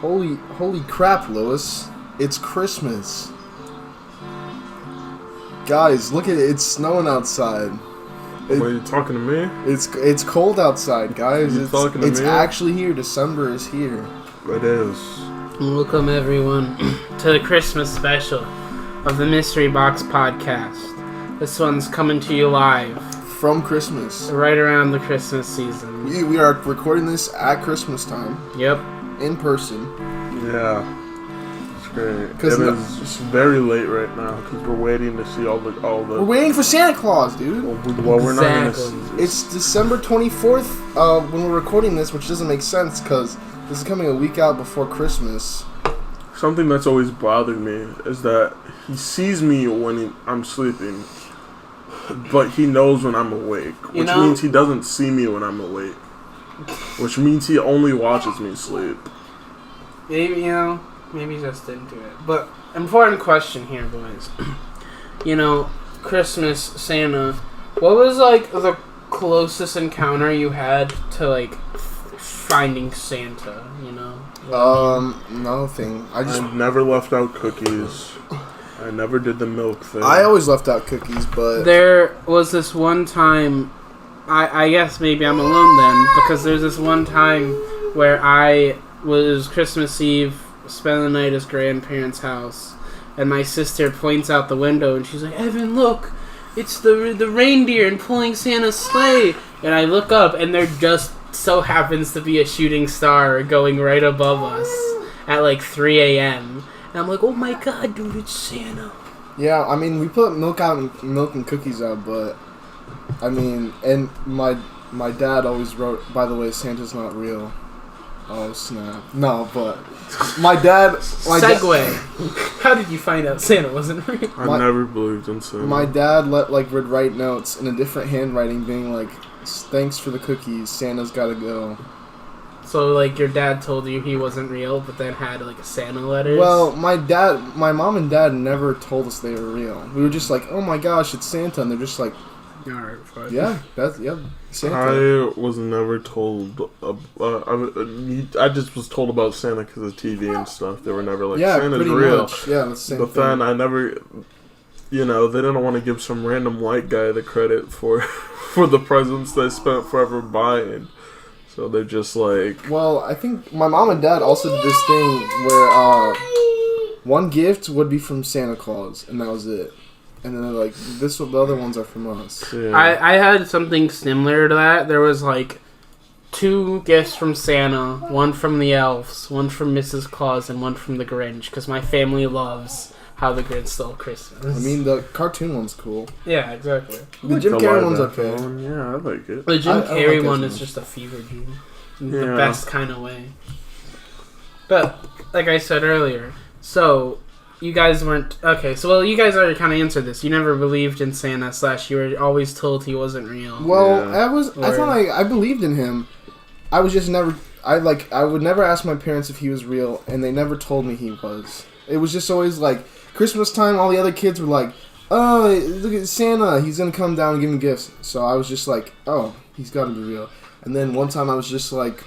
Holy crap, Lewis. It's Christmas. Guys, look at it. It's snowing outside. Are you talking to me? It's cold outside, guys. It's me? actually here. December is here. It is. Welcome everyone to the Christmas special of the Mystery Box Podcast. This one's coming to you live from Christmas, right around the Christmas season. We are recording this at Christmas time. Yep. In person. Yeah. It's great. It's very late right now because we're waiting to see all the. We're waiting for Santa Claus, dude. Well, we're not gonna see. It's December 24th when we're recording this, which doesn't make sense because this is coming a week out before Christmas. Something that's always bothered me is that he sees me when I'm sleeping, but he knows when I'm awake, which means he doesn't see me when I'm awake, which means he only watches me sleep. Maybe, maybe just into it. But, important question here, boys. Christmas, Santa, what was, the closest encounter you had to, finding Santa, Nothing. I never left out cookies. I never did the milk thing. I always left out cookies, but... There was this one time, I guess maybe I'm alone then, because there's this one time where I was Christmas Eve, spent the night at his grandparents' house, and my sister points out the window, and she's like, Evan, look, it's the reindeer and pulling Santa's sleigh. And I look up, and there just so happens to be a shooting star going right above us at 3 a.m., and I'm like, oh my god, dude, it's Santa. Yeah, we put milk and cookies out, but, and my dad always wrote, by the way, Santa's not real. Oh, snap. No, but my dad... Segue. How did you find out Santa wasn't real? I never would Santa. My dad would write notes in a different handwriting being like, thanks for the cookies, Santa's gotta go. So, your dad told you he wasn't real, but then had, Santa letters? Well, my mom and dad never told us they were real. We were just like, oh my gosh, it's Santa, and they're just like, alright, fine. Yeah, Santa. I was never told, I just was told about Santa because of TV and stuff. They were never Santa's real. Much. Yeah, that's the same But thing. then I never, they didn't want to give some random white guy the credit for the presents they spent forever buying. So they're just Well, I think my mom and dad also did this thing where one gift would be from Santa Claus, and that was it. And then they're like, the other ones are from us. Yeah. I had something similar to that. There was 2 gifts from Santa, one from the elves, one from Mrs. Claus, and one from the Grinch, because my family loves How the Grinch Stole Christmas. The cartoon one's cool. Yeah, exactly. The Jim Carrey one's okay. Yeah, I like it. The Jim Carrey one is just a fever dream. Yeah. The best kind of way. But, like I said earlier, so... You guys weren't... Okay, so, you guys already kind of answered this. You never believed in Santa, / you were always told he wasn't real. Well, I thought I believed in him. I was just never... I would never ask my parents if he was real, and they never told me he was. It was just always, Christmas time, all the other kids were like, oh, look at Santa, he's gonna come down and give me gifts. So I was just like, oh, he's gotta be real. And then one time I was just it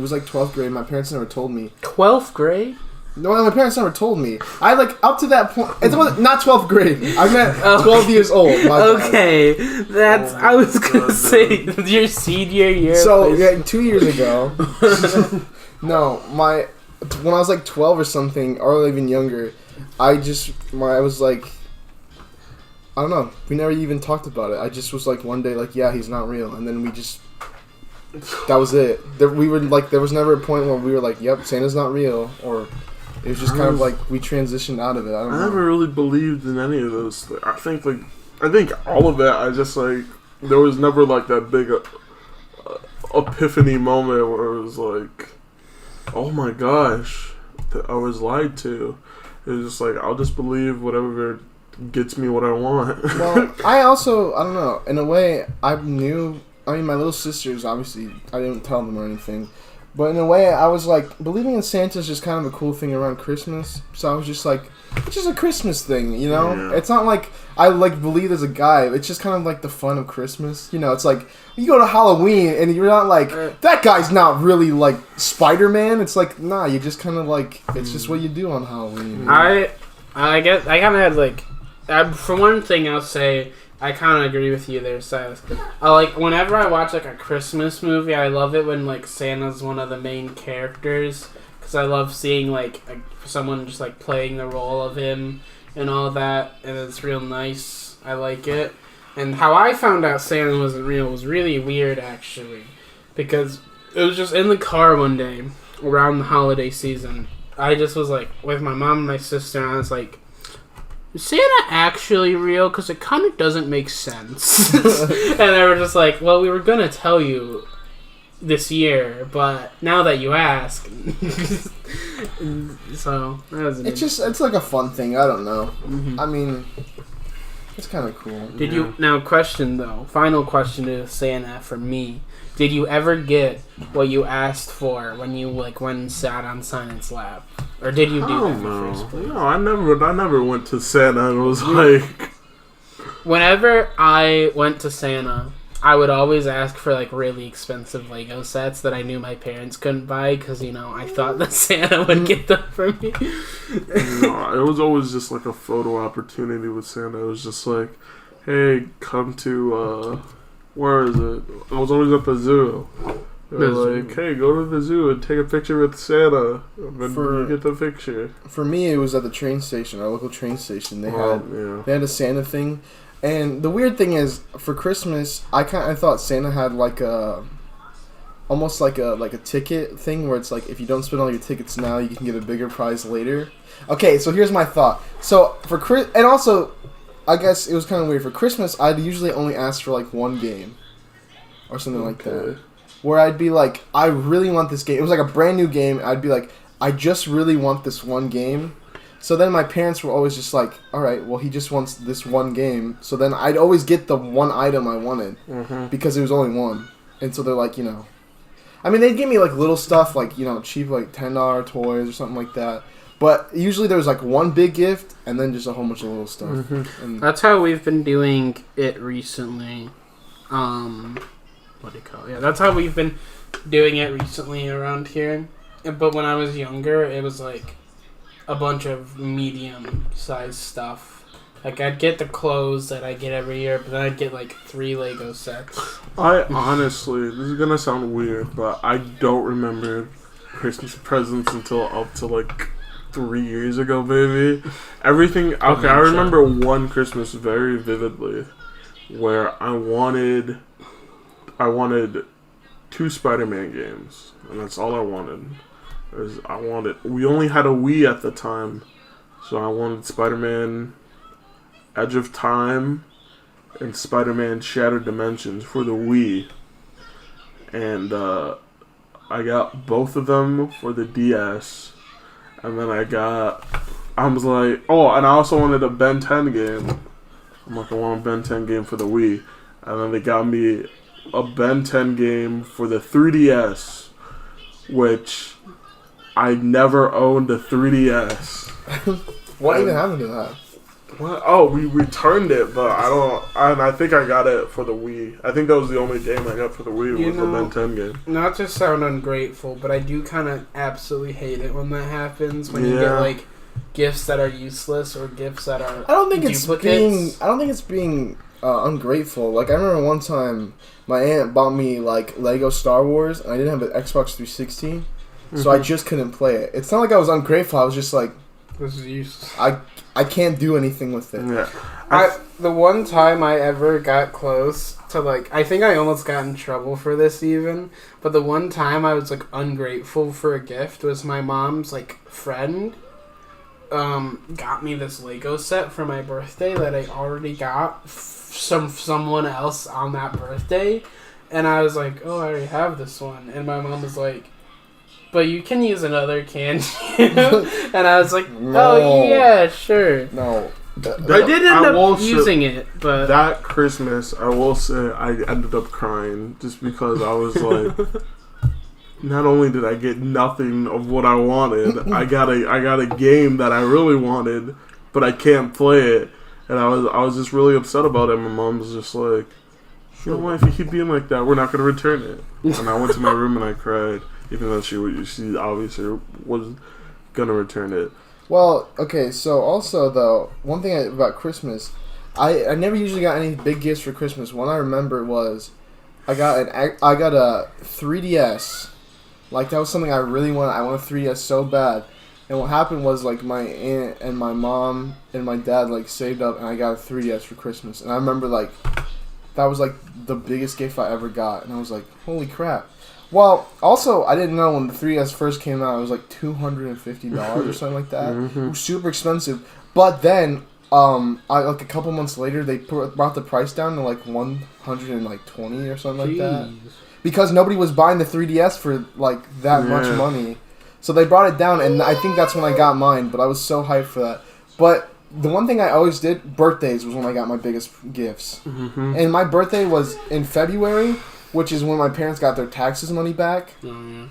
was 12th grade, my parents never told me. 12th grade? No, my parents never told me. I up to that point. It wasn't not 12th grade. I meant 12 years old. Okay, that's. I was gonna say your senior year. So 2 years ago. No, when I was 12 or something, or even younger, I was I don't know. We never even talked about it. I just was one day yeah, he's not real, and then we just. That was it. We were there was never a point where we were yep, Santa's not real, or. It was just kind of we transitioned out of it. I never really believed in any of those. I think all of it. I just there was never that big epiphany moment where it was oh my gosh, I was lied to. It was just I'll just believe whatever gets me what I want. Well, I don't know. In a way, I knew. My little sisters, obviously, I didn't tell them or anything. But in a way, I was like, believing in Santa is just kind of a cool thing around Christmas. So I was just like, it's just a Christmas thing, you know? Yeah. It's not like I like believe there's a guy. It's just kind of like the fun of Christmas. You know, it's like you go to Halloween and you're not like, that guy's not really like Spider-Man. It's like, nah, you just kind of like, it's just what you do on Halloween. I guess I kind of had like, for one thing, I'll say I kind of agree with you there, Silas. Like whenever I watch like a Christmas movie, I love it when like Santa's one of the main characters because I love seeing like someone just like playing the role of him and all that, and it's real nice. I like it. And how I found out Santa wasn't real was really weird actually, because it was just in the car one day around the holiday season. I just was like with my mom and my sister, and I was like, is Santa actually real? Because it kind of doesn't make sense. And they were just like, well, we were going to tell you this year, but now that you ask. So, that was it's like a fun thing. I don't know. Mm-hmm. I mean, it's kind of cool. Did you, now question though, final question to Santa from me. Did you ever get what you asked for when you like went and sat on Santa's lap, or did you do that in the first place? No, I never went to Santa and was like. Whenever I went to Santa, I would always ask for like really expensive Lego sets that I knew my parents couldn't buy because I thought that Santa would get them for me. No, it was always just like a photo opportunity with Santa. It was just like, hey, come to. Where is it? I was always at the zoo. They were like, hey, go to the zoo and take a picture with Santa. And then you get the picture. For me, it was at the train station, our local train station. They had a Santa thing. And the weird thing is, for Christmas, I thought Santa had like almost like a ticket thing where it's like, if you don't spend all your tickets now, you can get a bigger prize later. Okay, so here's my thought. So, and also, I guess it was kind of weird. For Christmas, I'd usually only ask for like one game or something like that. Where I'd be like, I really want this game. It was like a brand new game. I'd be like, I just really want this one game. So then my parents were always just like, all right, well, he just wants this one game. So then I'd always get the one item I wanted because it was only one. And so they're like, I mean, they'd give me like little stuff like, cheap like $10 toys or something like that. But usually there was like one big gift and then just a whole bunch of little stuff. Mm-hmm. And that's how we've been doing it recently. What do you call it? Yeah, that's how we've been doing it recently around here. But when I was younger, it was like a bunch of medium-sized stuff. Like, I'd get the clothes that I get every year, but then I'd get like 3 Lego sets. I honestly, this is gonna sound weird, but I don't remember Christmas presents until up to like 3 years ago, baby. Everything. Okay, I remember one Christmas very vividly, where I wanted 2 Spider-Man games, and that's all I wanted. We only had a Wii at the time, so I wanted Spider-Man Edge of Time and Spider-Man Shattered Dimensions for the Wii, and I got both of them for the DS. And then I was like, oh, and I also wanted a Ben 10 game. I'm like, I want a Ben 10 game for the Wii. And then they got me a Ben 10 game for the 3DS, which I never owned a 3DS. What even happened to that? What? Oh, we returned it, but I think I got it for the Wii. I think that was the only game I got for the Wii was the Ben 10 game. Not to sound ungrateful, but I do kind of absolutely hate it when that happens. When you get like gifts that are useless or gifts that are duplicates. I don't think it's being ungrateful. Like, I remember one time my aunt bought me like Lego Star Wars, and I didn't have an Xbox 360, so I just couldn't play it. It's not like I was ungrateful. I was just like, this is useless. I can't do anything with it. Yeah. The one time I ever got close to like, I think I almost got in trouble for this even, but the one time I was like ungrateful for a gift was my mom's like friend got me this Lego set for my birthday that I already got someone else on that birthday, and I was like, oh, I already have this one, and my mom was like, but you can use another, can't you? And I was like, oh, yeah, sure. No. I did end up using it, but... That Christmas, I will say, I ended up crying just because I was like... not only did I get nothing of what I wanted, I got a game that I really wanted, but I can't play it, and I was just really upset about it. My mom was just like, "You know what? If you keep being like that, we're not gonna return it." And I went to my room and I cried, even though she obviously was gonna return it. Well, okay, so also though, one thing about Christmas, I never usually got any big gifts for Christmas. One I remember was I got a 3DS. Like, that was something I really wanted. I wanted a 3DS so bad. And what happened was, like, my aunt and my mom and my dad, like, saved up, and I got a 3DS for Christmas. And I remember, like, that was, like, the biggest gift I ever got. And I was like, holy crap. Well, also, I didn't know when the 3DS first came out, it was, like, $250 or something like that. Mm-hmm. It was super expensive. But then, like, a couple months later, they brought the price down to, like, $120 or something like that. Because nobody was buying the 3DS for, like, that much money. So they brought it down, and I think that's when I got mine, but I was so hyped for that. But the one thing I always did, birthdays was when I got my biggest gifts. Mm-hmm. And my birthday was in February, which is when my parents got their taxes money back. Mm-hmm.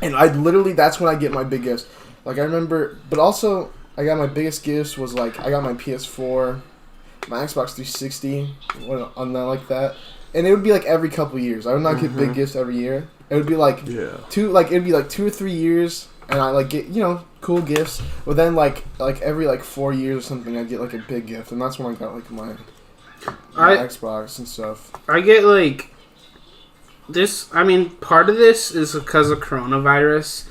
And that's when I get my big gifts. Like, I remember, but also, I got my biggest gifts was, like, I got my PS4, my Xbox 360, on that like that. And it would be like every couple years. I would not get big gifts every year. It would be like 2 or 3 years, and I like get cool gifts. But then like every 4 years or something, I'd get like a big gift, and that's when I got like my Xbox and stuff. I get like this. I mean, part of this is because of coronavirus.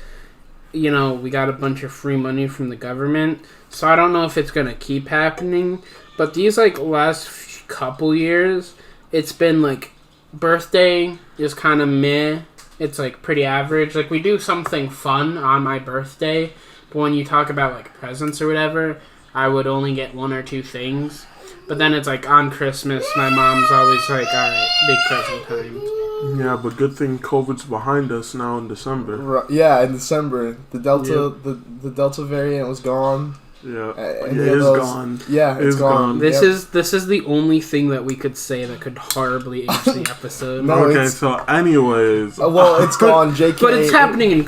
You know, we got a bunch of free money from the government, so I don't know if it's gonna keep happening. But these like last couple years, it's been like birthday is kind of meh. It's like pretty average. Like, we do something fun on my birthday, but when you talk about like presents or whatever, I would only get 1 or 2 things. But then it's like on Christmas, my mom's always like, all right, big present time. Yeah, but good thing COVID's behind us now in December. Right, yeah, in December, the Delta variant was gone. Yeah, it is gone. Yeah, it's gone. This is the only thing that we could say that could horribly age the episode. No, okay, so anyways, well, it's gone. JK, but it's happening in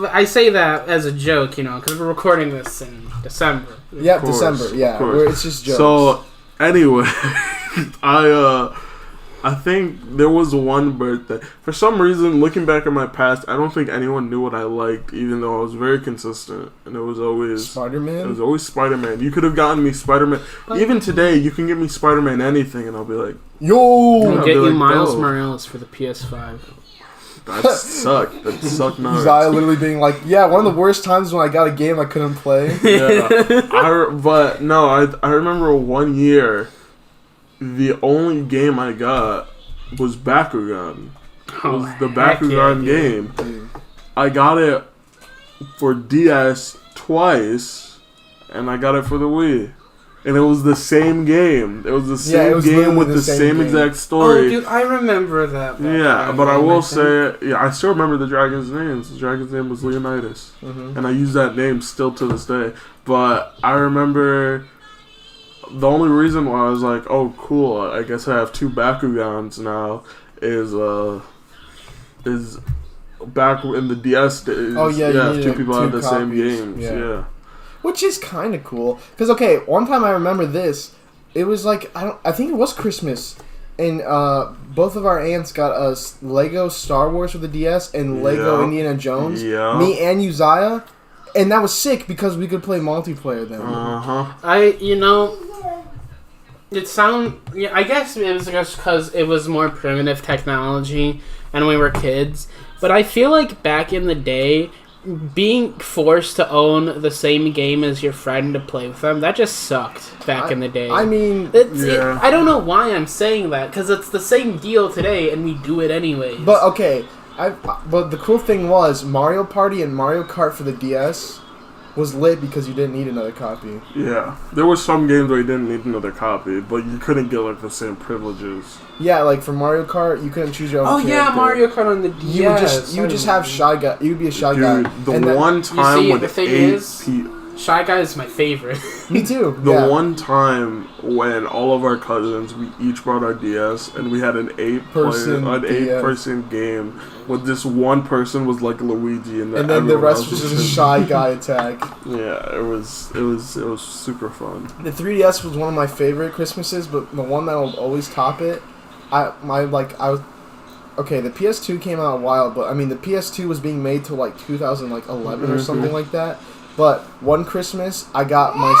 I say that as a joke, because we're recording this in December. Yeah, December. Yeah, where it's just jokes. So anyway, I think there was one birthday. For some reason, looking back at my past, I don't think anyone knew what I liked, even though I was very consistent. And it was always Spider-Man? It was always Spider-Man. You could have gotten me Spider-Man. Even today, you can give me Spider-Man anything, and I'll be like, yo! I'll get you Miles Morales for the PS5. That sucked. That sucked not. Uzziah literally being like, yeah, one of the worst times when I got a game I couldn't play. Yeah. I remember one year, the only game I got was Bakugan. It was the Bakugan game. Dude. I got it for DS twice, and I got it for the Wii. And it was the same game. It was the same game with the same exact story. Oh, dude, I remember that. Yeah, but I will say, I still remember the dragon's names. The dragon's name was Leonidas. Mm-hmm. And I use that name still to this day. But I remember the only reason why I was like, oh, cool, I guess I have 2 Bakugans now, is back in the DS days. Oh, yeah, 2 people had the same copies. games. Yeah. Which is kind of cool. Because, okay, one time I remember this. It was like, I think it was Christmas. And both of our aunts got us Lego Star Wars for the DS and Lego Indiana Jones. Yeah. Me and Uzziah. And that was sick because we could play multiplayer then. Uh-huh. I guess it was just because it was more primitive technology and we were kids. But I feel like back in the day, being forced to own the same game as your friend to play with them, that just sucked back in the day. I mean, I don't know why I'm saying that, because it's the same deal today and we do it anyways. But okay, but the cool thing was Mario Party and Mario Kart for the DS was lit because you didn't need another copy. Yeah. There were some games where you didn't need another copy, but you couldn't get like the same privileges. Yeah, like for Mario Kart, you couldn't choose your own character. Yeah, Mario Kart on the DS. You would just have Shy Guy. You would be a Shy Guy. Dude, the one time when 8 people... Shy Guy is my favorite. Me too. The one time when all of our cousins, we each brought our DS and we had an 8-person game with this one person was like Luigi and then the rest was just a Shy Guy attack. Yeah, it was super fun. The 3DS was one of my favorite Christmases, but the one that'll always top it, okay, the PS2 came out a while, but I mean the PS2 was being made till like 2011 or something like that. But one Christmas, I got my...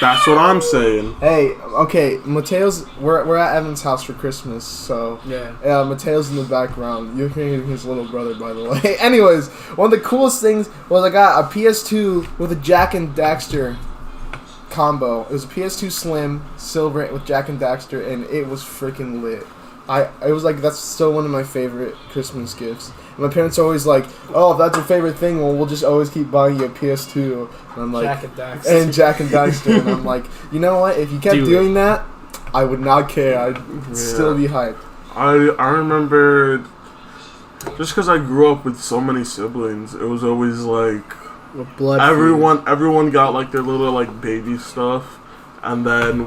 That's what I'm saying. Hey, okay, Mateo's... We're at Evan's house for Christmas, so... Yeah. Mateo's in the background. You're hearing his little brother, by the way. Anyways, one of the coolest things was I got a PS2 with a Jak and Daxter combo. It was a PS2 Slim, silver, with Jak and Daxter, and it was freaking lit. It was like, that's still one of my favorite Christmas gifts. And my parents are always like, oh, if that's your favorite thing, well, we'll just always keep buying you a PS2. And I'm like, Jak and Daxter. And Jak and Daxter. And I'm like, you know what? If you kept doing that, I would not care. I'd still be hyped. I remember, just because I grew up with so many siblings, it was always like, everyone got like their little like baby stuff. And then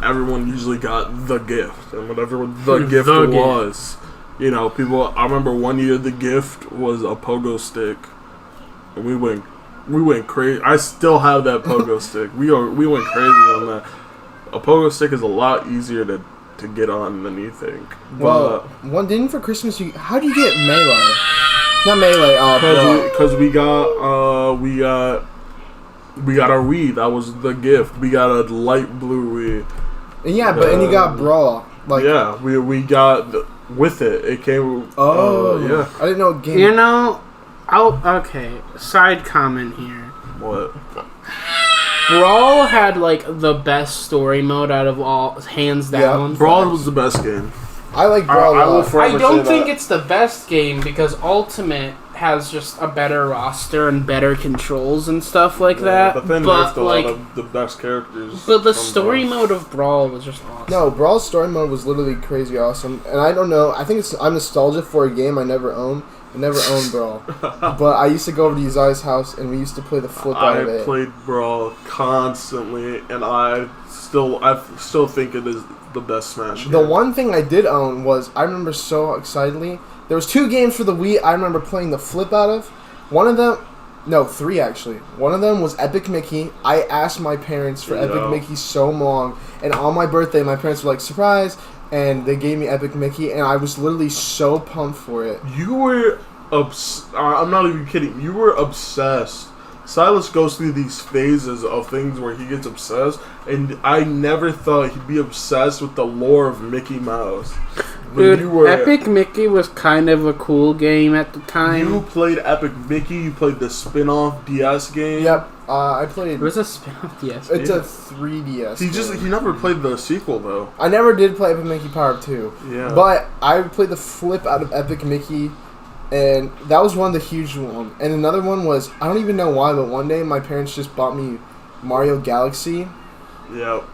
everyone usually got the gift, and whatever the gift was, you know, people. I remember one year the gift was a pogo stick, and we went crazy. I still have that pogo stick. We went crazy on that. A pogo stick is a lot easier to get on than you think. Well, one didn't for Christmas. How do you get Melee? Not Melee. Because we got our Wii. That was the gift. We got a light blue Wii. And and you got Brawl. Like, yeah, we got with it. It came. Yeah. I didn't know what game. You know, okay. Side comment here. What? Brawl had like the best story mode out of all, hands down. Yeah, Brawl was the best game. I like Brawl. I don't think it's the best game because Ultimate has just a better roster and better controls and stuff like that. But then there's a lot of the best characters. But the story mode of Brawl was just awesome. No, Brawl's story mode was literally crazy awesome. And I don't know, I think I'm nostalgic for a game I never owned. I never owned Brawl. But I used to go over to Uzziah's house and we used to play the flip out of it. I played Brawl constantly and I still think it is the best Smash game. The one thing I did own was, I remember so excitedly, there was 2 games for the Wii I remember playing the flip out of. One of them, no, 3 actually. One of them was Epic Mickey. I asked my parents for Epic Mickey so long, and on my birthday, my parents were like, surprise, and they gave me Epic Mickey, and I was literally so pumped for it. You were I'm not even kidding. You were obsessed. Silas goes through these phases of things where he gets obsessed, and I never thought he'd be obsessed with the lore of Mickey Mouse. Dude, Epic Mickey was kind of a cool game at the time. You played Epic Mickey, you played the spin-off DS game. Yep, I played... It was a spin-off DS game. It's a 3DS He never played the sequel, though. I never did play Epic Mickey Power 2. Yeah. But I played the flip out of Epic Mickey, and that was one of the huge ones. And another one was, I don't even know why, but one day my parents just bought me Mario Galaxy. Yep.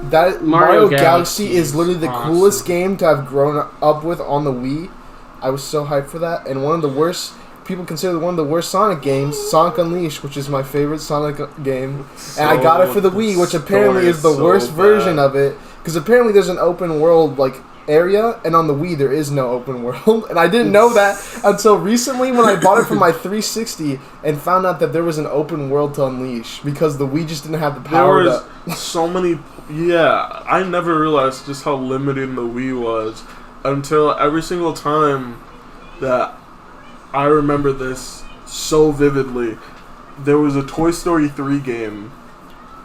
That Mario Galaxy is literally the coolest game to have grown up with on the Wii. I was so hyped for that. And one of the worst, people consider one of the worst Sonic games, Sonic Unleashed, which is my favorite Sonic game. And I got it for the Wii, which apparently is the worst version of it. Because apparently there's an open world, like, area, and on the Wii there is no open world. And I didn't know that until recently when I bought it for my 360 and found out that there was an open world to unleash because the Wii just didn't have the power. There was so many. Yeah, I never realized just how limited the Wii was until every single time that I remember this so vividly. There was a Toy Story 3 game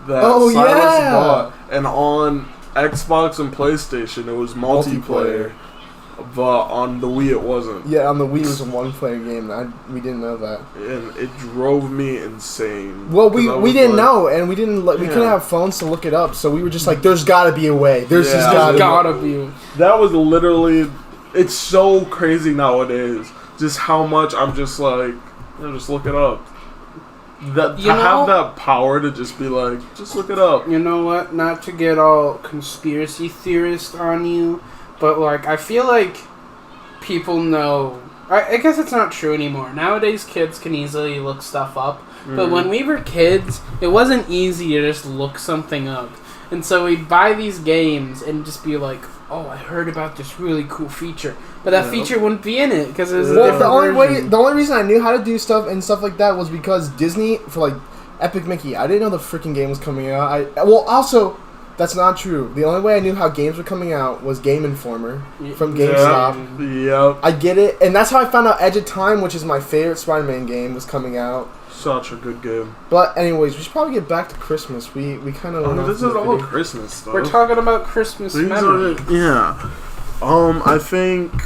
that Silas bought, and on Xbox and PlayStation, it was multiplayer, but on the Wii it wasn't. Yeah, on the Wii it was a one-player game. We didn't know that, and it drove me insane. Well, we didn't know, and we didn't. We couldn't have phones to look it up, so we were just like, "There's got to be a way. There's just gotta be." That was literally. It's so crazy nowadays, just how much I'm just like, just look it up. Have that power to just be like, just look it up. You know what? Not to get all conspiracy theorist on you, but like I feel like people know. I guess it's not true anymore. Nowadays, kids can easily look stuff up. But when we were kids, it wasn't easy to just look something up. And so we'd buy these games and just be like, oh, I heard about this really cool feature. But that feature wouldn't be in it because it was a different version. The only reason I knew how to do stuff and stuff like that was because Disney, for like Epic Mickey, I didn't know the freaking game was coming out. Also, that's not true. The only way I knew how games were coming out was Game Informer from GameStop. Yep. I get it. And that's how I found out Edge of Time, which is my favorite Spider-Man game, was coming out. Such a good game. But anyways, we should probably get back to Christmas. We kind of... this is all Christmas stuff. We're talking about Christmas memories. Yeah. I think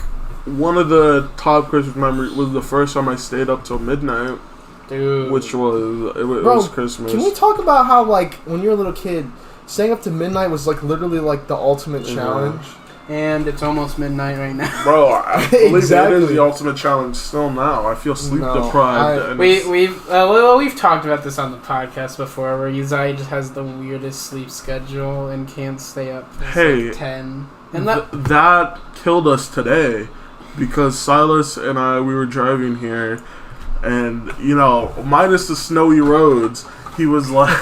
one of the top Christmas memories was the first time I stayed up till midnight. Dude. Which was Christmas. Can we talk about how, like, when you were a little kid, staying up to midnight was, like, literally, like, the ultimate challenge? And it's almost midnight right now. Bro, I believe it is the ultimate challenge still now. I feel sleep deprived. We've talked about this on the podcast before, where Uzziah just has the weirdest sleep schedule and can't stay up till 10. And that killed us today, because Silas and I, we were driving here, and, minus the snowy roads, he was like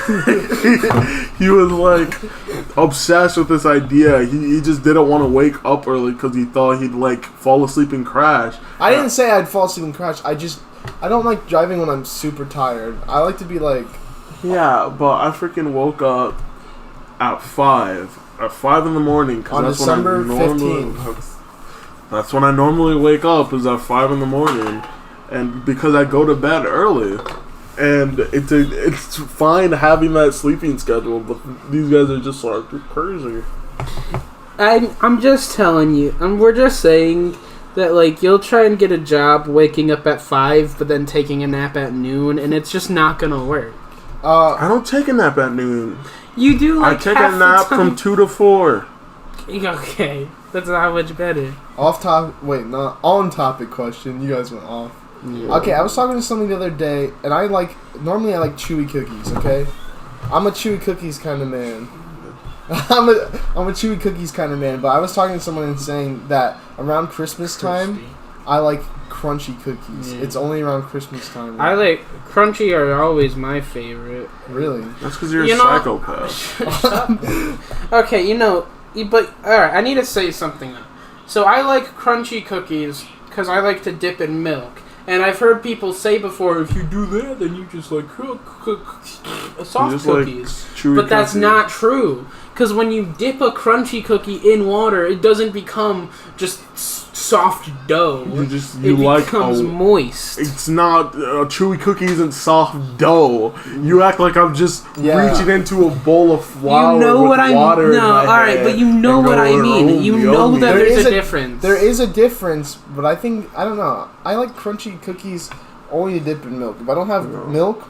obsessed with this idea. He just didn't want to wake up early because he thought he'd like fall asleep and crash. I didn't say I'd fall asleep and crash. I don't like driving when I'm super tired. I like to be like... Yeah, but I freaking woke up at 5 in the morning. On December 15th. That's when I normally wake up, is at 5 in the morning. And because I go to bed early. And it's fine having that sleeping schedule, but these guys are just like crazy. I'm just telling you, we're just saying that, like, you'll try and get a job waking up at 5, but then taking a nap at noon, and it's just not gonna work. I don't take a nap at noon. You do, like, I take a nap from 2 to 4. Okay, that's not much better. On topic question. You guys went off. Yeah. Okay, I was talking to somebody the other day, and normally I like chewy cookies, okay? I'm a chewy cookies kind of man. I'm a chewy cookies kind of man, but I was talking to someone and saying that around Christmas time, I like crunchy cookies. Yeah. It's only around Christmas time. I like crunchy are always my favorite. Really? That's because you're a psychopath. Okay, but alright, I need to say something now. So I like crunchy cookies because I like to dip in milk. And I've heard people say before, if you do that, then you just like cook soft cookies. But that's not true. Because when you dip a crunchy cookie in water, it doesn't become just soft dough. It becomes moist. It's not a chewy cookie isn't soft dough. You act like I'm just reaching into a bowl of flour with water. But you know what I mean. You know that there's a difference. There is a difference, but I don't know. I like crunchy cookies only to dip in milk. If I don't have milk,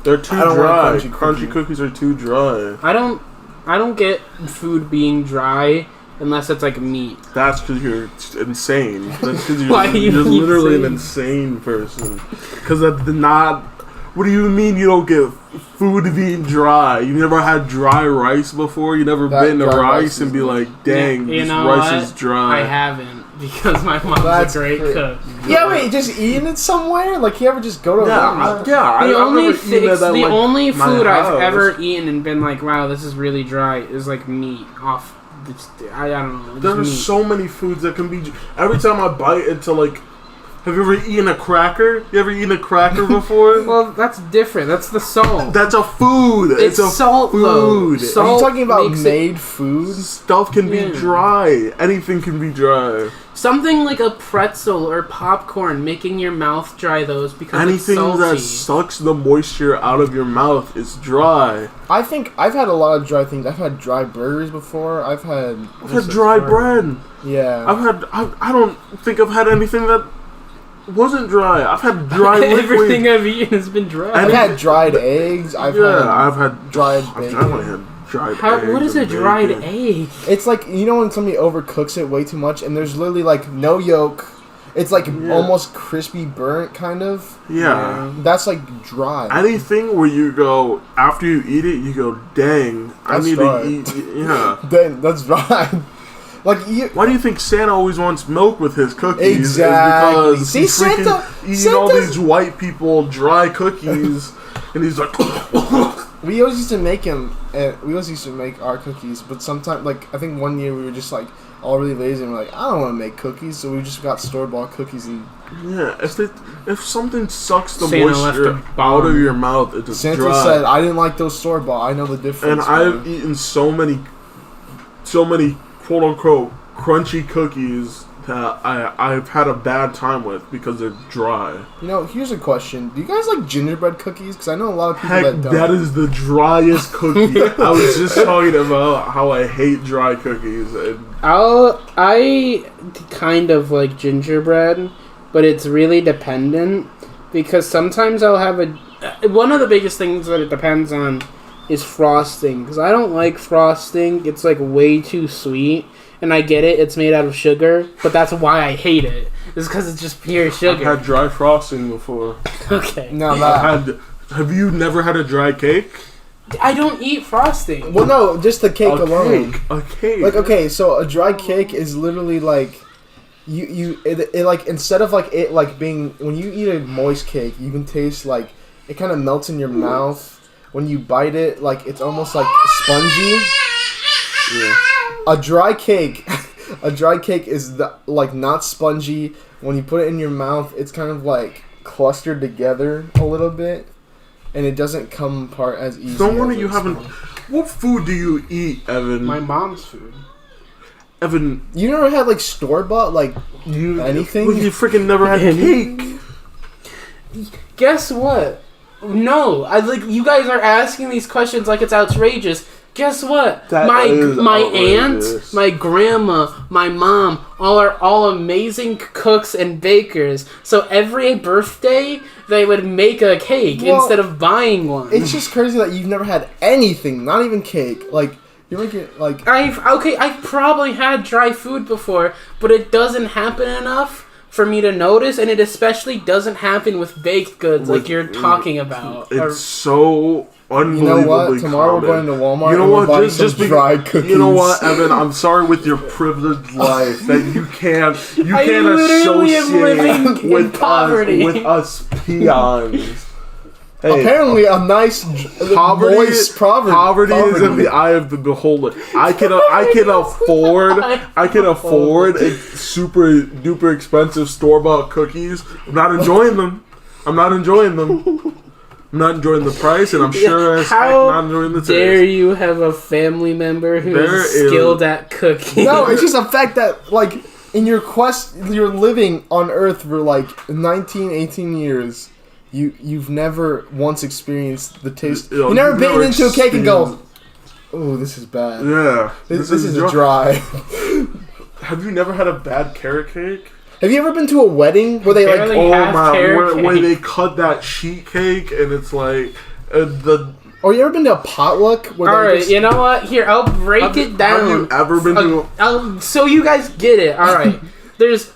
they're too dry. Crunchy cookies are too dry. I don't get food being dry unless it's like meat. That's because you're insane. That's because you're literally an insane person. Because that's not... What do you mean you don't get food being dry? You never had dry rice before? You never been to rice and be like, dang, this rice is dry? I haven't. Because my mom's a great cook. Yeah, wait, just eating it somewhere? Like, you ever just go to the only food I've ever eaten and been like, wow, this is really dry, is like meat off. I don't know. There are so many foods that can be... Every time I bite into, like... Have you ever eaten a cracker? You ever eaten a cracker before? Well, that's different. That's the salt. That's a food. It's a salt, food. Salt are you talking about made food? Stuff can be dry. Anything can be dry. Something like a pretzel or popcorn, making your mouth dry, those because it's salty. Anything that sucks the moisture out of your mouth is dry. I think I've had a lot of dry things. I've had dry burgers before. I've had dry bread. Yeah. I don't think I've had anything that wasn't dry. I've had dry liquid. Everything I've eaten has been dry. I've had dried eggs. I've had dried bacon. I've had dried eggs. What is a dried egg? It's like, when somebody overcooks it way too much and there's literally like no yolk. It's like almost crispy burnt kind of. Yeah. That's like dry. Anything where you go, after you eat it, you go, dang, I need to eat. Yeah. Then that's dry. Like, why do you think Santa always wants milk with his cookies? Exactly. Because See, he's Santa eating all these white people dry cookies, and he's like. We always used to make him. We always used to make our cookies, but sometimes, like, I think one year we were just like all really lazy and we're like, I don't want to make cookies, so we just got store-bought cookies and. Yeah, if something sucks the Santa moisture out of your mouth, it just Santa dry. said, I didn't like those store-bought. I know the difference. And I've eaten so many quote-unquote crunchy cookies that I've had a bad time with because they're dry. You know, here's a question. Do you guys like gingerbread cookies? Because I know a lot of people Heck, that don't. that is the driest cookie. I was just talking about how I hate dry cookies. And I kind of like gingerbread, but it's really dependent because sometimes I'll have one of the biggest things that it depends on is frosting, because I don't like frosting. It's like way too sweet, and I get it, it's made out of sugar, but that's why I hate it. It's because it's just pure sugar. I've had dry frosting before. Okay. No, Have you never had a dry cake? I don't eat frosting. Well, no, just the cake alone. A cake. Like, okay, so a dry cake is literally like it like, instead of like it like being, when you eat a moist cake, you can taste like it kind of melts in your mouth. When you bite it, like it's almost like spongy. Yeah. A dry cake is like not spongy. When you put it in your mouth, it's kind of like clustered together a little bit, and it doesn't come apart as easy. No wonder you haven't. What food do you eat, Evan? My mom's food. Evan, you never had like store bought like anything? Well, you freaking never had cake. Guess what? No, you guys are asking these questions like it's outrageous. Guess what? My aunt, my grandma, my mom, all amazing cooks and bakers. So every birthday they would make a cake instead of buying one. It's just crazy that you've never had anything, not even cake. Like you're making like I've probably had dry food before, but it doesn't happen enough for me to notice, and it especially doesn't happen with baked goods like you're talking about. It's so unbelievably You know what? Tomorrow common. we're going to Walmart. You know and what? we're buying some dry cookies. You know what, Evan? I'm sorry with your privileged life that you can't literally am living associate in with poverty. with us peons. Hey, apparently, a nice moist poverty is in the eye of the beholder. I can afford a super duper expensive store bought cookies. I'm not enjoying them. I'm not enjoying the price, and I'm sure as heck not enjoying the taste. Dare you have a family member who's skilled at cooking? No, it's just a fact that like in your quest, you're living on Earth for like 19, 18 years. You've never once experienced the taste. You've never bitten into a cake and go, "Oh, this is bad." Yeah, this is dry. Have you never had a bad carrot cake? Have you ever been to a wedding where they like, where they cut that sheet cake and it's like Or you ever been to a potluck where Alright, you know what? Here, I'll break it down. Have you ever been to so you guys get it. Alright. There's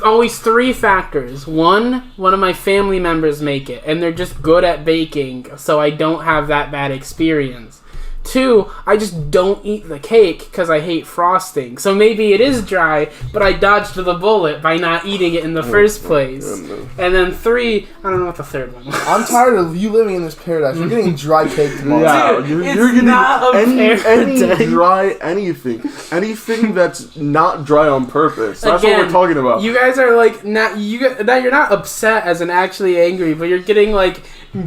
always three factors. One of my family members make it, and they're just good at baking, so I don't have that bad experience. Two, I just don't eat the cake because I hate frosting. So maybe it is dry, but I dodged the bullet by not eating it in the first place. And then three, I don't know what the third one was. I'm tired of you living in this paradise. You're getting dry cake tomorrow. Yeah, Dude, you're getting not any paradise. dry anything that's not dry on purpose. That's what we're talking about. You guys are like you're not upset as in actually angry, but you're getting like,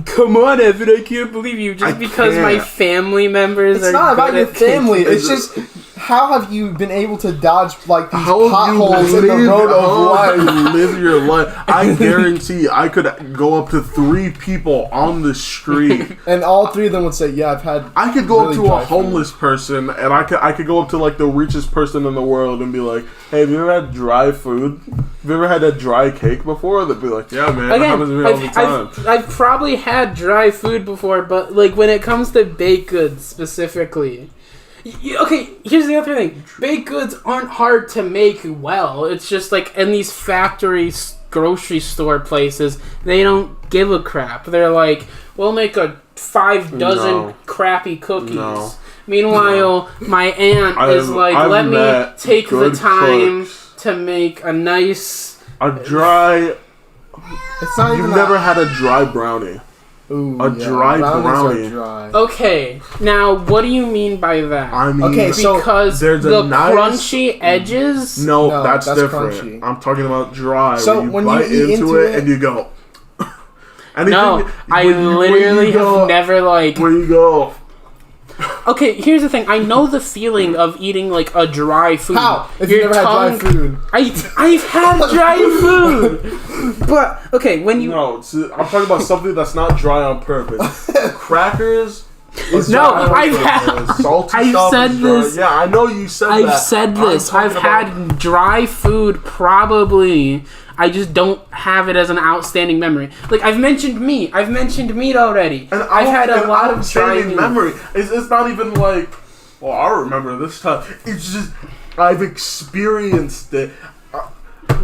come on, Evan, I can't believe you just because my family members It's not about your family. It's just how have you been able to dodge like these potholes in the road of life? You live your life. I guarantee I could go up to 3 people on the street, and all 3 of them would say, "Yeah, I've had." I could go up to a homeless person, and I could go up to like the richest person in the world and be like, "Hey, have you ever had dry food? Have you ever had a dry cake before?" They'd be like, "Yeah, man, that happens to me all the time." I've probably had dry food before, but like when it comes to baked goods specifically. Okay, here's the other thing. Baked goods aren't hard to make well. It's just like in these factory grocery store places, they don't give a crap. They're like, we'll make a 5 dozen crappy cookies. Meanwhile, my aunt is like, let me take the time to make a nice... A dry... It's not even You've never had a dry brownie. Ooh, dry brownie. Dry. Okay, now what do you mean by that? I mean, okay, so because there's the nice, crunchy edges. No, that's different. Crunchy. I'm talking about dry. So when you bite into it and you go. No, I literally have never like. Where you go. Okay, here's the thing. I know the feeling of eating like a dry food. How? If you never had dry food? I've had dry food. But okay, when you I'm talking about something that's not dry on purpose. Crackers. I've said this. Yeah, I know you said that. I've said this. I've had dry food probably. I just don't have it as an outstanding memory. Like, I've mentioned meat. I've mentioned meat already. And I've had a lot of dry memory. It's not even like, well, I remember this time. It's just, I've experienced it.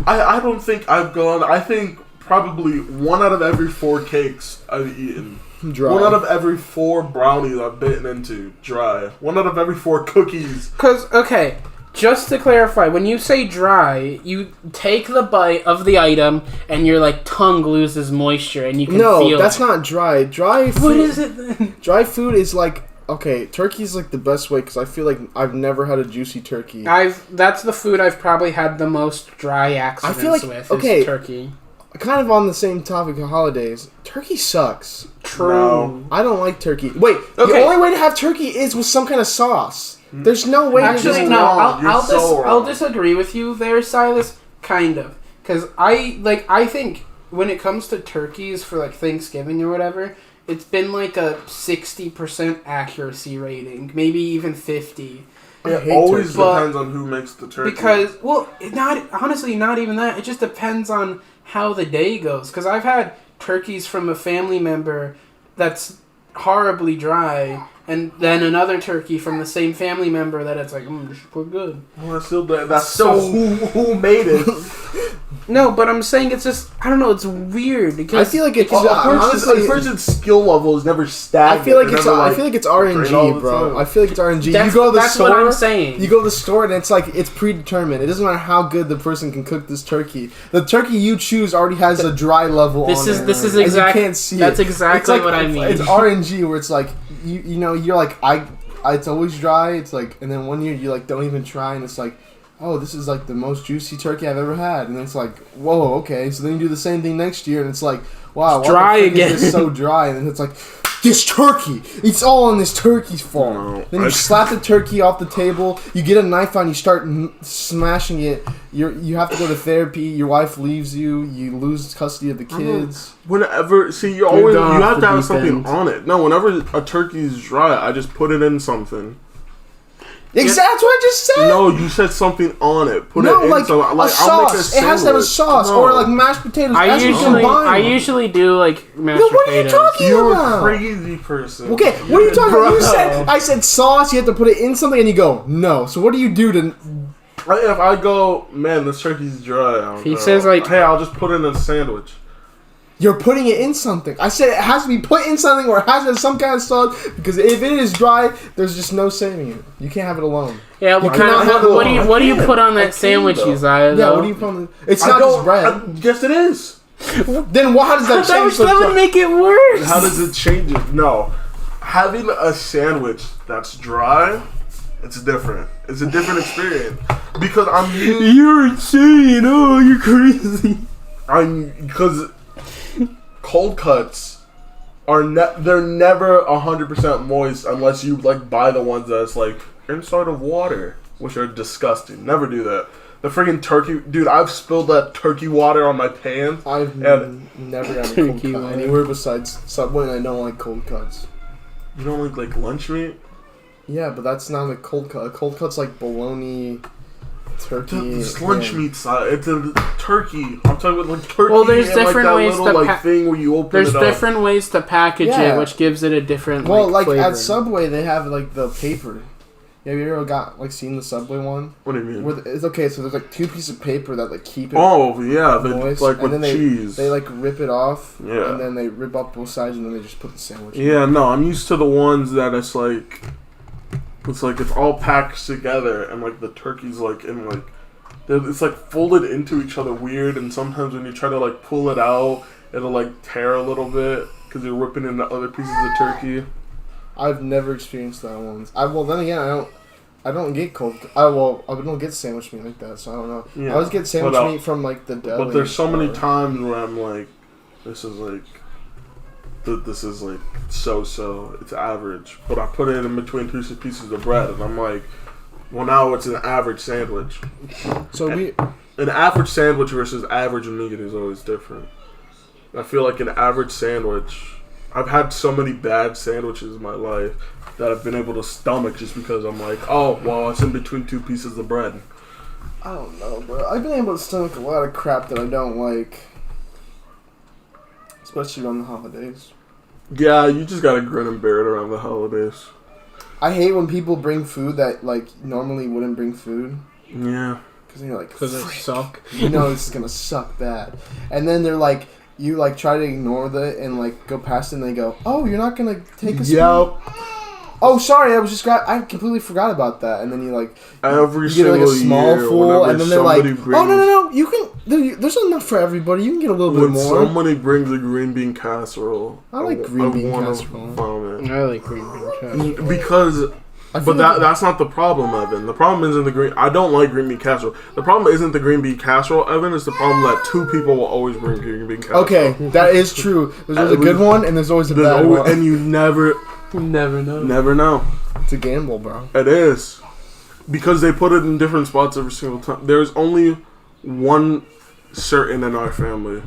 I don't think I've gone, I think probably 1 out of every 4 cakes I've eaten. Dry. 1 out of every 4 brownies I've bitten into, dry. 1 out of every 4 cookies. Because, okay, just to clarify, when you say dry, you take the bite of the item and your like tongue loses moisture and you can feel it. No, that's not dry. Dry food. What is it then? Dry food is like, okay, turkey's like the best way because I feel like I've never had a juicy turkey. That's the food I've probably had the most dry accidents with. Is turkey. Kind of on the same topic of holidays, turkey sucks. True. No. I don't like turkey. Wait, the only way to have turkey is with some kind of sauce. There's no way. Actually, no. I'll disagree with you there, Silas. Kind of, because I think when it comes to turkeys for like Thanksgiving or whatever, it's been like a 60% accuracy rating, maybe even 50. It always depends on who makes the turkey. Because not even that. It just depends on how the day goes. Because I've had turkeys from a family member that's horribly dry, and then another turkey from the same family member that it's like, this is pretty good. Well, that's still who made it. No, but I'm saying it's just, I don't know, it's weird. Because I feel like it's a person's skill level is never stagnant. I feel like it's RNG, bro. I feel like it's RNG. You go to the store. That's what I'm saying. You go to the store and it's like it's predetermined. It doesn't matter how good the person can cook this turkey. The turkey you choose already has a dry level. This is exactly. You can't see that's it. exactly what I mean. It's RNG where it's like you know you're like it's always dry. It's like, and then one year you like don't even try and it's like, oh, this is like the most juicy turkey I've ever had, and then it's like, whoa, okay. So then you do the same thing next year, and it's like, wow, it's dry again. It's so dry, and then it's like, this turkey, it's all on this turkey's fault. No, then you slap the turkey off the table. You get a knife on, you start smashing it. You have to go to therapy. Your wife leaves you. You lose custody of the kids. Whenever you have to have something on it. No, whenever a turkey's dry, I just put it in something. Exactly, that's what I just said. No, you said something on it. Put it in like a sauce. It has to have a sauce or like mashed potatoes. I usually do like mashed potatoes. What are you talking You're about? You're a crazy person. Okay, what are you talking about? I said sauce. You have to put it in something, and you go no. So what do you do to? If I go, man, this turkey's dry. He says like, hey, I'll just put it in a sandwich. You're putting it in something. I said it has to be put in something or it has to have some kind of sauce because if it is dry, there's just no saving it. You can't have it alone. Yeah, what do you put on that sandwich, Uzziah? Yeah, what do you put on? It's not just bread. Yes, it is. Then how does that change? That would make it worse. How does it change it? No, having a sandwich that's dry, it's different. It's a different experience because You're insane. Oh, you're crazy. Because cold cuts they're never 100% moist unless you like buy the ones that's like inside of water, which are disgusting. Never do that. The freaking turkey, dude! I've spilled that turkey water on my pants. I've never had a cold cut anywhere besides Subway, and I don't like cold cuts. You don't like lunch meat? Yeah, but that's not a cold cut. A cold cut's like bologna. Turkey. It's lunch meat side. It's a turkey. I'm talking about like turkey. Well, there's different like ways to thing where you open There's it up. different ways to package it, which gives it a different. Well, flavor. At Subway, they have like the paper. Have you ever seen the Subway one? What do you mean? It's okay. So there's like 2 pieces of paper that like keep it. Oh yeah, moist, like and with then cheese. They like rip it off. Yeah. And then they rip off both sides, and then they just put the sandwich. Yeah, no, I'm used to the ones that it's like. It's like it's all packed together, and like the turkey's like in like it's like folded into each other weird, and sometimes when you try to like pull it out, it'll like tear a little bit because you're ripping into other pieces of turkey. I've never experienced that once. Then again, I don't get cold. I don't get sandwich meat like that, so I don't know. Yeah. I always get sandwich meat from like the deli. But there's so many times where I'm like, this is like so. It's average, but I put it in between two pieces of bread, and I'm like, well, now it's an average sandwich. So an average sandwich versus average meat is always different. I feel like an average sandwich. I've had so many bad sandwiches in my life that I've been able to stomach just because I'm like, oh, well, it's in between two pieces of bread. I don't know, bro. I've been able to stomach a lot of crap that I don't like, especially around the holidays. Yeah, you just gotta grin and bear it around the holidays. I hate when people bring food that like normally wouldn't bring food. Yeah. Because you're like, because it suck. You know this is gonna suck bad, and then they're like, you like try to ignore that and like go past it, and they go, "Oh, you're not gonna take a spoon?" Yep. Oh, sorry, I completely forgot about that. And then you like every you get like a small year, full, and then they're like, brings, "Oh no, you can. There's enough for everybody. You can get a little bit more." When somebody brings a green bean casserole, I like green bean casserole. Vomit. I like green bean casserole because. But that's not the problem, Evan. The problem isn't the green... I don't like green bean casserole. The problem isn't the green bean casserole, Evan. It's the problem that two people will always bring green bean casserole. Okay, that is true. There's always a good one, and there's always a bad one. And you never know. Never know. It's a gamble, bro. It is. Because they put it in different spots every single time. There's only one certain in our family.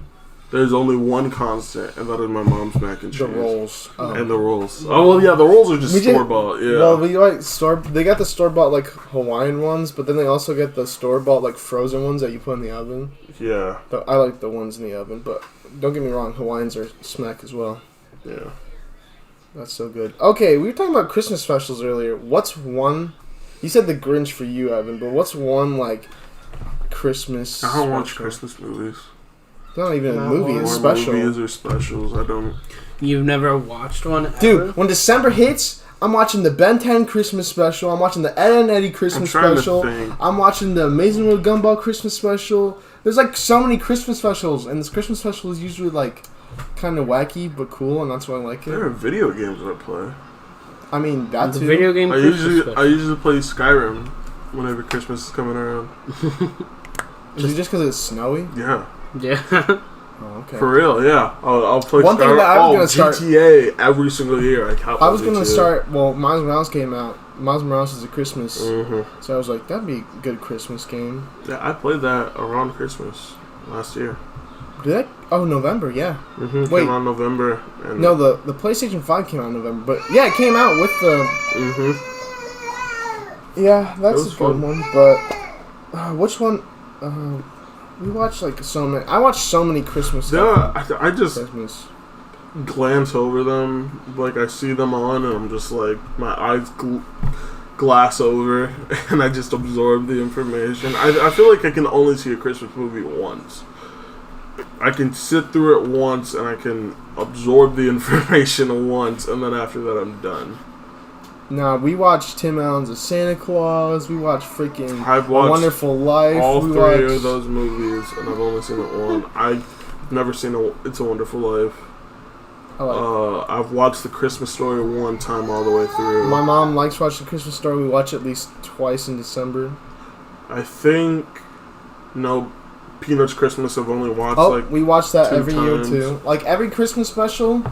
There's only one constant, and that is my mom's mac and cheese. The rolls. And the rolls. Oh, well, yeah, the rolls are just store-bought, yeah. Well, we like they got the store-bought, like, Hawaiian ones, but then they also get the store-bought, like, frozen ones that you put in the oven. Yeah. But I like the ones in the oven, but don't get me wrong, Hawaiians are smack as well. Yeah. That's so good. Okay, we were talking about Christmas specials earlier. What's one... You said The Grinch for you, Evan, but what's one, like, Christmas I don't watch Christmas movies. It's not even a movie, it's special. Movies or specials, I don't... You've never watched one ever? Dude, when December hits, I'm watching the Ben 10 Christmas special, I'm watching the Ed and Eddie Christmas special, I'm watching the Amazing World Gumball Christmas special. There's like so many Christmas specials, and this Christmas special is usually like kind of wacky but cool, and that's why I like it. There are video games I play. I mean, that too. Video game I usually play Skyrim whenever Christmas is coming around. Is it just because it's snowy? Yeah. Yeah. Oh, okay. For real, yeah. I'll play One thing that I was gonna start GTA every single year. I was gonna start. Well, Miles Morales came out. Miles Morales is a Christmas, mm-hmm. So I was like, that'd be a good Christmas game. Yeah, I played that around Christmas last year. Did that? Oh, November, yeah. Mm-hmm. Wait, came out in November. And no, the PlayStation 5 came out in November, but yeah, it came out with the. Mm-hmm. Yeah, that's a good fun. one. But which one? We watched like so many. I watched so many Christmas stuff. Yeah, I just Christmas. glance over them, like I see them on, and I'm just like my eyes glass over, and I just absorb the information. I feel like I can only see a Christmas movie once. I can sit through it once, and I can absorb the information once, and then after that, I'm done. Nah, we watched Tim Allen's A Santa Claus. We watched freaking I've watched A Wonderful Life. all three of those movies, and I've only seen it one. I've never seen It's a Wonderful Life. I've watched The Christmas Story one time all the way through. My mom likes watching The Christmas Story. We watch it at least twice in December. I think, Peanuts Christmas I've only watched we watch that every times. year too. Like every Christmas special,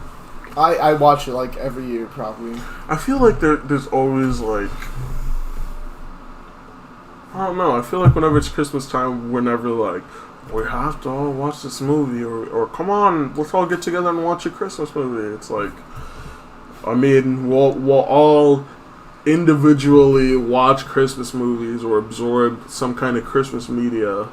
I watch it like every year probably. I feel like there's always like, I don't know. I feel like whenever it's Christmas time, we're never like, we have to all watch this movie, or come on, let's all get together and watch a Christmas movie. It's like, I mean, we'll all individually watch Christmas movies or absorb some kind of Christmas media.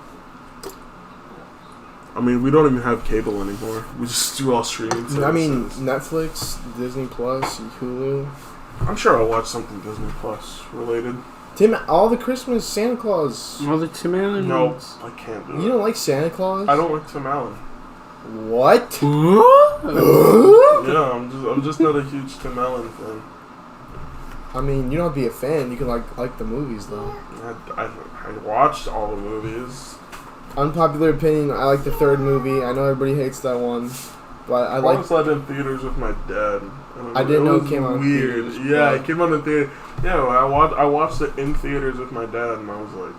I mean, we don't even have cable anymore. We just do all streaming services. I mean, Netflix, Disney Plus, Hulu. I'm sure I'll watch something Disney Plus related. All the Christmas Santa Claus. All the Tim Allen No, ones. I can't do it. You don't like Santa Claus? I don't like Tim Allen. What? Yeah, I'm just not a huge Tim Allen fan. I mean, you don't have to be a fan. You can like the movies though. I watched all the movies. Unpopular opinion: I like the third movie. I know everybody hates that one, but I like. I saw it in theaters with my dad. I didn't know it came out in weird. theaters. Yeah, it came out in theater. Yeah, I watched it in theaters with my dad, and I was like.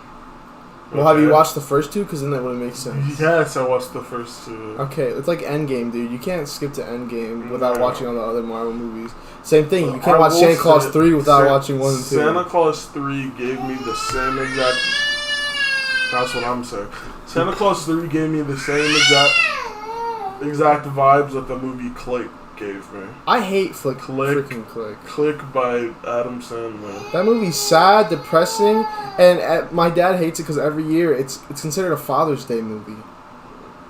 Well, have you watched the first two? Because then that wouldn't make sense. Yes, I watched the first two. Okay, it's like Endgame, dude. You can't skip to Endgame without watching all the other Marvel movies. Same thing. You can't watch Santa Claus 3 without watching 1 and 2. Santa Claus 3 gave me the same exact... That's what I'm saying. Santa Claus 3 gave me the same exact vibes that the movie Click gave me. I hate freaking Click. Click by Adam Sandler. That movie's sad, depressing, and my dad hates it because every year it's considered a Father's Day movie.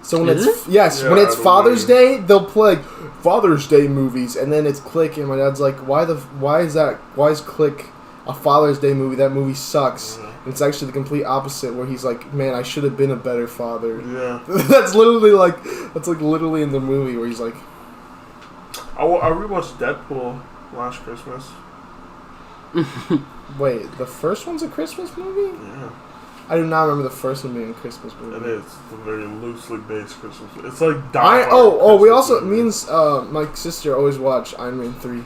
So when when it's Father's Day, they'll play Father's Day movies, and then it's Click, and my dad's like, why is Click a Father's Day movie? That movie sucks. And it's actually the complete opposite, where he's like, man, I should have been a better father. Yeah. That's literally in the movie where he's like. I rewatched Deadpool last Christmas. Wait, the first one's a Christmas movie? Yeah. I do not remember the first one being a Christmas movie. It is. It's a very loosely based Christmas movie. It's like we also, me and my sister always watch Iron Man 3.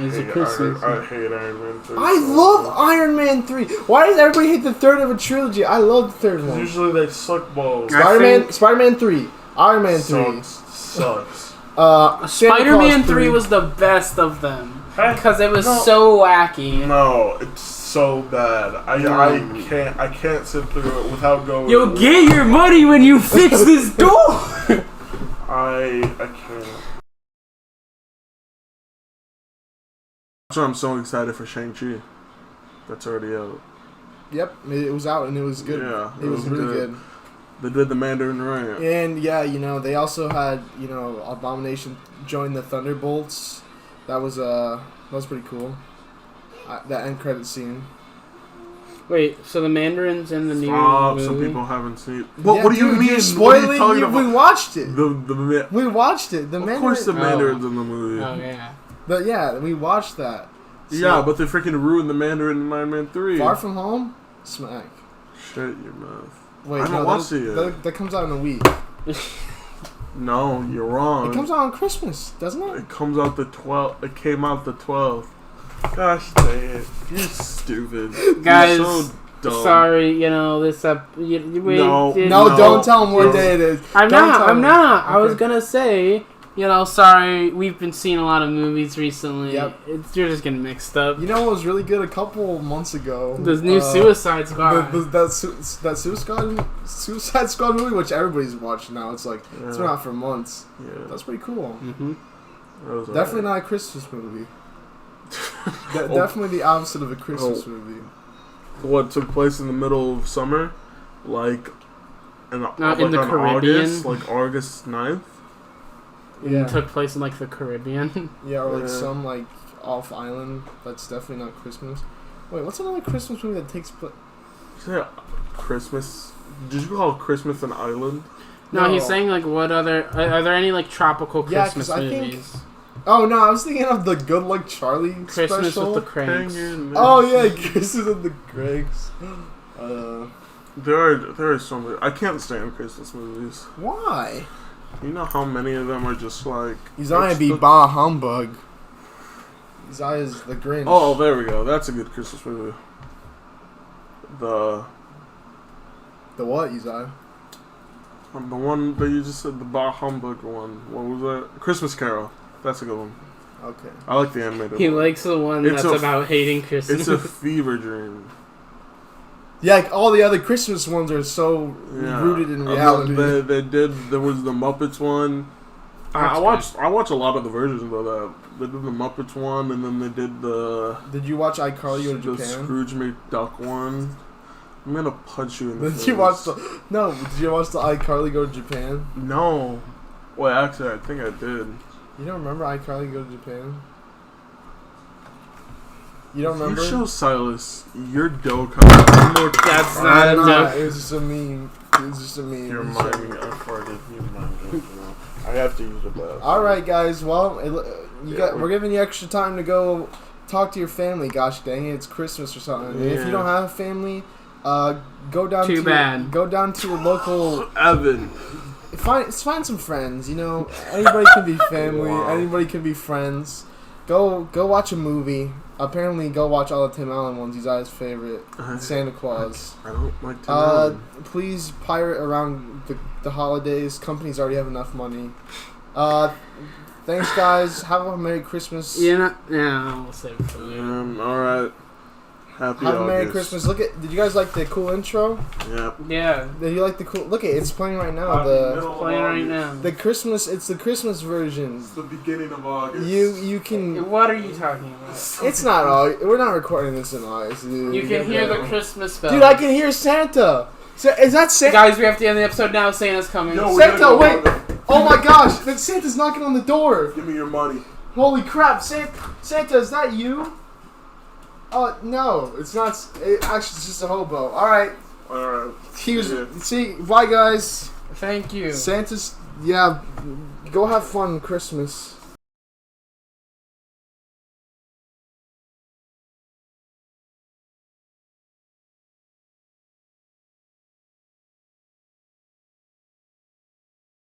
It's a Christmas. I hate Iron Man 3. I love Iron Man 3. Why does everybody hate the third of a trilogy? I love the third one. Usually they suck balls. Spider-Man 3. Iron Man 3. Sucks. Spider-Man 3 was the best of them. Because it was so wacky. No, it's so bad. I can't sit through it without going. You'll get your money when you fix this door. I can't. That's why I'm so excited for Shang-Chi. That's already out. Yep, it was out and it was good. Yeah, it was really good. They did the Mandarin Ryan. And yeah, they also had Abomination join the Thunderbolts. That was pretty cool. That end credit scene. Wait, so the Mandarin's in the new movie? Some people haven't seen it. What do you mean? Spoiling? We watched it. We watched it. Of course the Mandarin's in the movie. Oh, yeah. But yeah, we watched that. So, yeah, but they freaking ruined the Mandarin in Iron Man 3. Far From Home? Smack. Shut your mouth. Wait, I haven't watched it yet. That comes out in a week. No, you're wrong. It comes out on Christmas, doesn't it? It comes out the 12th. It came out the 12th. Gosh dang it. You're stupid. Guys, you're so dumb. Sorry, this up. No, don't tell them what day it is. I'm not. Okay. I was gonna say, sorry, we've been seeing a lot of movies recently. Yep. You're just getting mixed up. You know what was really good a couple months ago? The new Suicide Squad. That Suicide Squad movie, which everybody's watching now. It's like, it's been out for months. Yeah. That's pretty cool. Mm-hmm. Definitely not a Christmas movie. Definitely the opposite of a Christmas movie. What took place in the middle of summer? Like in the Caribbean? August, like August 9th? Yeah. It took place in, the Caribbean. Yeah, or some, off island. That's definitely not Christmas. Wait, what's another Christmas movie that takes place? Yeah, Christmas. Did you call Christmas an island? No, he's saying, what other... Are there any, tropical Christmas movies? Oh, no, I was thinking of the Good Luck Charlie Christmas special. with the Cranks. Oh, yeah, Christmas with the Cranks. There are so many... I can't stand Christmas movies. Why? You know how many of them are just Isaiah be bah humbug. Isaiah's the Grinch. Oh, there we go. That's a good Christmas movie. The what, Isaiah? The one that you just said, the bah humbug one. What was that? Christmas Carol. That's a good one. Okay. I like the animated He one. likes the one that's about hating Christmas. It's a fever dream. Yeah, all the other Christmas ones are so rooted in reality. There was the Muppets one. I watched a lot of the versions of that. They did the Muppets one, and then they did the... Did you watch iCarly Go to Japan? The Scrooge McDuck one. I'm gonna punch you in the face. Did you watch the iCarly Go to Japan? No. Well, actually, I think I did. You don't remember iCarly Go to Japan? You don't remember? You show Silas your dough comes out. That's not a joke. It was just a meme. You're miming. I farted. You miming. I have to use a bathroom. Alright, guys. Well, we're giving you extra time to go talk to your family. Gosh dang it, it's Christmas or something. And if Yeah. you don't have a family, go down. Too bad. Go down to your local. Evan. Find some friends. You know, anybody can be family. Wow. Anybody can be friends. Go watch a movie. Apparently, go watch all the Tim Allen ones. He's his favorite. Santa Claus. I don't like Tim Allen. Please pirate around the holidays. Companies already have enough money. Thanks, guys. Have a Merry Christmas. Yeah, we'll save it for later. All right. Happy Have August. a Merry Christmas. Look at. Did you guys like the cool intro? Yep. Yeah, Did you like the cool? Look at it's playing right now. The playing right now. the Christmas. It's the Christmas version. It's the beginning of August. You can. What are you talking about? It's not all. We're not recording this in August, dude. You can hear the Christmas bells. Dude, I can hear Santa. Is that Santa? Guys, we have to end the episode now. Santa's coming. Yo, Santa, wait! Oh my gosh! That Santa's knocking on the door. Give me your money. Holy crap! Santa, is that you? No, it's not. Actually, it's just a hobo. All right. All right. He was. Yeah. See, bye guys. Thank you. Santa's. Yeah. Go have fun Christmas.